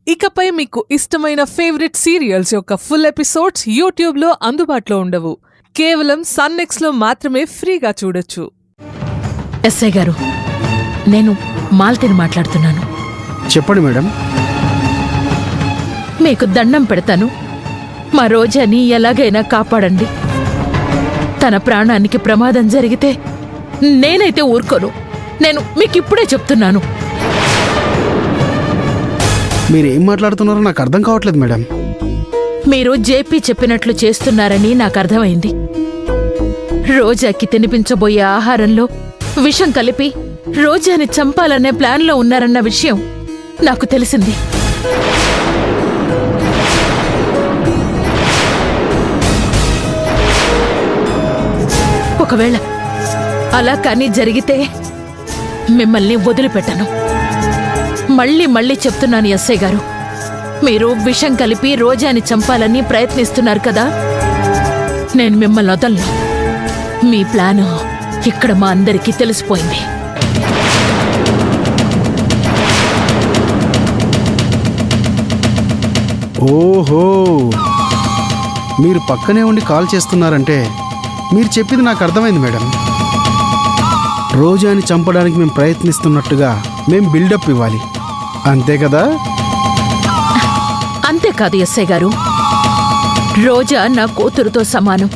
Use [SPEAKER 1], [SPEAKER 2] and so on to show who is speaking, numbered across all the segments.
[SPEAKER 1] ఇకపై మీకు ఇష్టమైన ఫేవరెట్ సీరియల్స్ యొక్క ఫుల్ ఎపిసోడ్స్ యూట్యూబ్లో అందుబాటులో ఉండవు. కేవలం సన్నెక్స్లో మాత్రమే ఫ్రీగా చూడొచ్చు.
[SPEAKER 2] ఎస్ఐ గారు, నేను మాల్తిని మాట్లాడుతున్నాను.
[SPEAKER 3] చెప్పండి మేడం.
[SPEAKER 2] మీకు దండం పెడతాను, మా రోజాని ఎలాగైనా కాపాడండి. తన ప్రాణానికి ప్రమాదం జరిగితే నేనైతే ఊరుకోను. నేను మీకిప్పుడే చెప్తున్నాను.
[SPEAKER 3] మీరేం మాట్లాడుతున్నారో నాకు అర్థం కావట్లేదు మేడం.
[SPEAKER 2] మీరు జేపీ చెప్పినట్లు చేస్తున్నారని నాకు అర్థమైంది. రోజాకి తినిపించబోయే ఆహారంలో విషం కలిపి రోజాని చంపాలనే ప్లాన్లో ఉన్నారన్న విషయం నాకు తెలిసింది. ఒకవేళ అలా కానీ జరిగితే మిమ్మల్ని వదిలిపెట్టను. మళ్ళీ చెప్తున్నాను ఎస్ఐ గారు, మీరు విషం కలిపి రోజాని చంపాలని ప్రయత్నిస్తున్నారు కదా, నేను మిమ్మల్ని వదలను. మీ ప్లాను ఇక్కడ మా అందరికీ తెలిసిపోయింది.
[SPEAKER 3] ఓహో, మీరు పక్కనే ఉండి కాల్ చేస్తున్నారంటే మీరు చెప్పింది నాకు అర్థమైంది మేడం. రోజాని చంపడానికి మేము ప్రయత్నిస్తున్నట్టుగా మేము బిల్డప్ ఇవ్వాలి, అంతే కదా?
[SPEAKER 2] అంతేకాదు ఎస్ఐ గారు, రోజా నా కూతురుతో సమానం.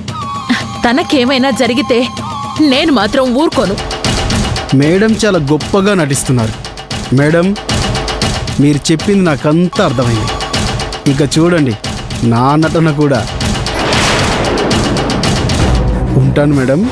[SPEAKER 2] తనకేమైనా జరిగితే నేను మాత్రం ఊరుకోను.
[SPEAKER 3] మేడం చాలా గొప్పగా నటిస్తున్నారు. మేడం, మీరు చెప్పింది నాకంతా అర్థమైంది. ఇక చూడండి నా నటన కూడా. ఉంటాను మేడం.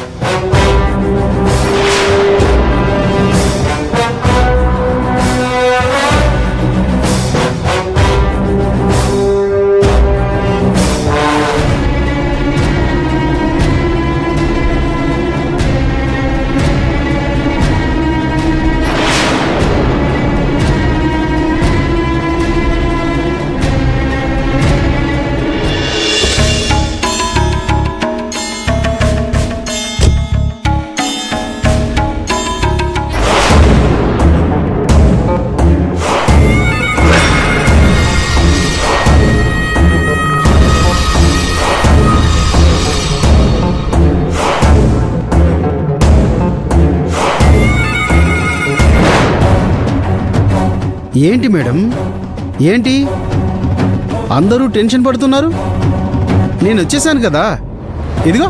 [SPEAKER 3] ఏంటి మేడం, ఏంటి అందరూ టెన్షన్ పడుతున్నారు? నేను వచ్చేసాను కదా, ఇదిగో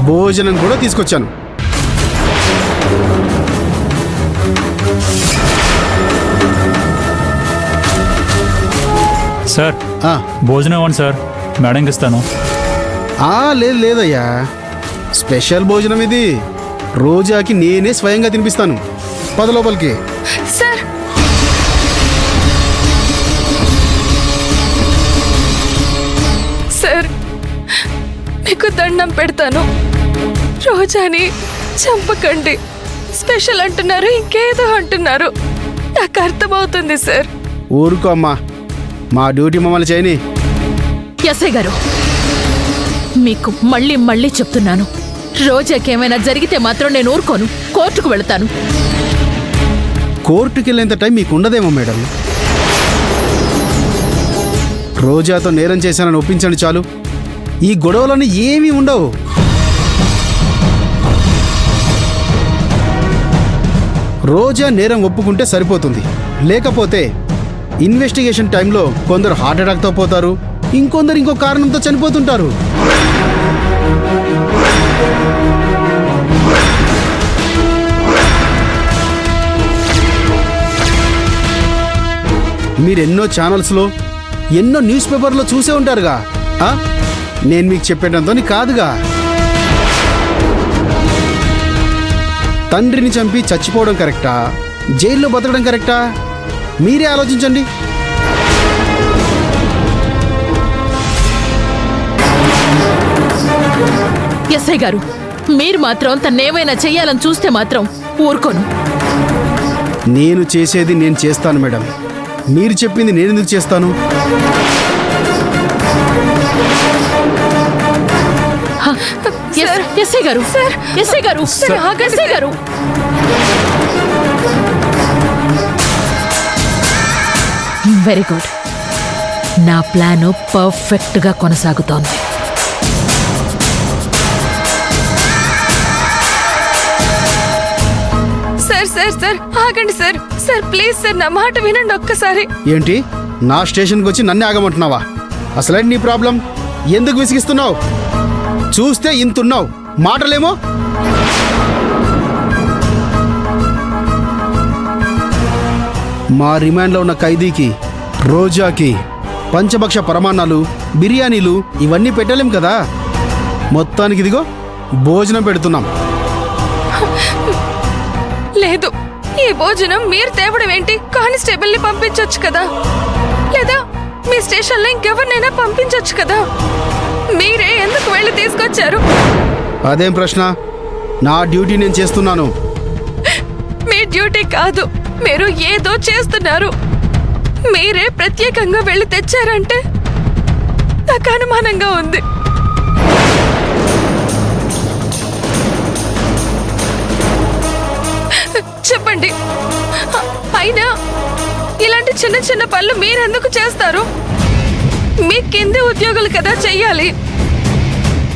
[SPEAKER 3] భోజనం కూడా తీసుకొచ్చాను.
[SPEAKER 4] సార్, భోజనం ఇవ్వండి సార్, మేడంకి ఇస్తాను.
[SPEAKER 3] లేదయ్యా, స్పెషల్ భోజనం ఇది. రోజాకి నేనే స్వయంగా తినిపిస్తాను. పద లోపలికి.
[SPEAKER 5] సార్, సార్, మీకు దండం పెడతాను, రోజాని చంపకండి. స్పెషల్ అంటున్నారు, ఇంకేదో అంటున్నారు, నాకు అర్థమవుతుంది సార్.
[SPEAKER 3] ఊరుకో అమ్మా, మా డ్యూటీ మమ్మల్ని చేయని.
[SPEAKER 2] ఎస్ఐ గారు, మీకు మళ్ళీ చెప్తున్నాను, రోజాకేమైనా జరిగితే మాత్రం నేను ఊరుకోను. కోర్టుకు వెళతాను.
[SPEAKER 3] కోర్టుకి వెళ్ళేంత టైం మీకు ఉండదేమో మేడం. రోజాతో నేరం చేశానని ఒప్పించండి చాలు. ఈ గొడవలన్నీ ఏమీ ఉండవు. రోజా నేరం ఒప్పుకుంటే సరిపోతుంది. లేకపోతే ఇన్వెస్టిగేషన్ టైంలో కొందరు హార్ట్ అటాక్తో పోతారు, ఇంకొందరు ఇంకో కారణంతో చనిపోతుంటారు. మీరెన్నో ఛానల్స్లో, ఎన్నో న్యూస్ పేపర్లో చూసే ఉంటారుగా. నేను మీకు చెప్పేటంతో కాదుగా. తండ్రిని చంపి చచ్చిపోవడం కరెక్టా, జైల్లో బతకడం కరెక్టా? మీరే ఆలోచించండి.
[SPEAKER 2] ఎస్ఐ గారు, మీరు మాత్రం తన్నేమైనా చెయ్యాలని చూస్తే మాత్రం ఊరుకోను.
[SPEAKER 3] నేను చేసేది నేను చేస్తాను మేడం. మీరు చెప్పింది నేను ఎందుకు చేస్తాను?
[SPEAKER 2] ఎస్ఐ గారు, ఎస్ఐ గారు, ఎస్ఐ గారు, వెరీ గుడ్. నా ప్లాను పర్ఫెక్ట్గా కొనసాగుతోంది.
[SPEAKER 5] సార్ సార్ సార్ ఆగండి సార్. సార్ ప్లీజ్ సార్, నా మాట వినండి ఒక్కసారి.
[SPEAKER 3] ఏంటి నా స్టేషన్కి వచ్చి నన్నే ఆగమంటున్నావా? అసలేంటి నీ ప్రాబ్లం? ఎందుకు విసిగిస్తున్నావు? చూస్తే ఇంతున్నావు, మాటలేమో. మా రిమాండ్లో ఉన్న ఖైదీకి, రోజాకి పంచభక్ష పరమాన్నాలు, బిర్యానీలు ఇవన్నీ పెట్టలేం కదా. మొత్తానికి ఇదిగో భోజనం పెడుతున్నాం.
[SPEAKER 5] లేదు, ఈ భోజనం మీరు తేవడం ఏంటి? కానిస్టేబుల్ ని పంపించొచ్చు కదా, లేదా మీ స్టేషన్ లో ఇంకెవరినైనా పంపించొచ్చు కదా. మీరే ఎందుకు వెళ్ళి తీసుకొచ్చారు?
[SPEAKER 3] అదేం ప్రశ్న? నా డ్యూటీ నేను చేస్తున్నాను.
[SPEAKER 5] మీ డ్యూటీ కాదు, మీరు ఏదో చేస్తున్నారు. మీరే ప్రత్యేకంగా వెళ్ళి తెచ్చారంటే నాకు అనుమానంగా ఉంది. చెప్పండి. అయినా ఇలాంటి చిన్న చిన్న పనులు మీరెందుకు చేస్తారు? మీ కింది ఉద్యోగులు కదా చెయ్యాలి.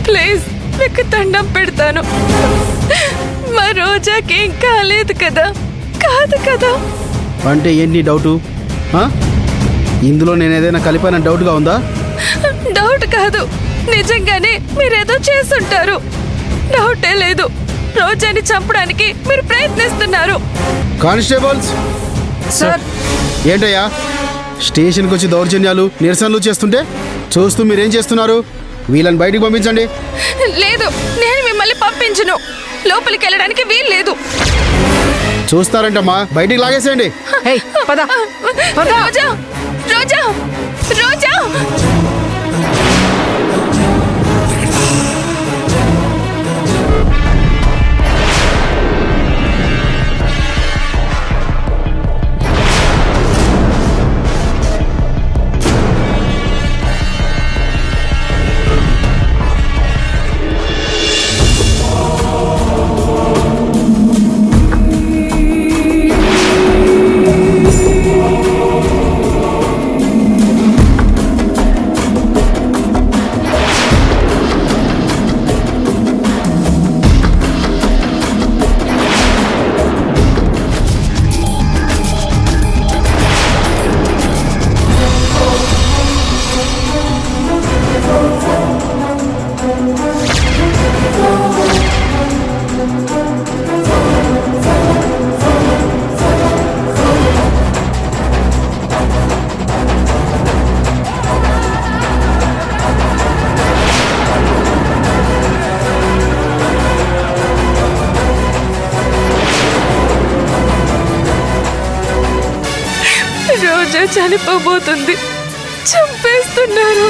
[SPEAKER 5] ప్లీజ్, మీకు దండం పెడతాను. మా రోజాకి ఏం కాలేదు కదా? కాదు కదా?
[SPEAKER 3] అంటే ఏంటి డౌటు? ఇందులో నేను ఏదైనా కలిపాన డౌట్గా ఉందా?
[SPEAKER 5] డౌట్ కాదు, నిజంగానే మీరేదో చేసుంటారు. డౌటే లేదు. రోజాని చంపడానికి మీరు ప్రయత్నిస్తున్నారు.
[SPEAKER 3] Constables
[SPEAKER 4] sir.
[SPEAKER 3] ఏంటయ్యా స్టేషన్కి వచ్చి దౌర్జన్యాలు, నిరసనలు చేస్తుంటే చూస్తూ మీరేం చేస్తున్నారు? వీళ్ళని బయటికి పంపించండి.
[SPEAKER 5] లేదు, నేను మిమ్మల్ని పంపించను. లోపలికి వెళ్ళడానికి వీలు లేదు.
[SPEAKER 3] చూస్తారంటమ్మా, బయటికి లాగేసేయండి.
[SPEAKER 5] రోజా, రోజా, రోజా. రోజా చనిపోబోతుంది. చంపేస్తున్నారు.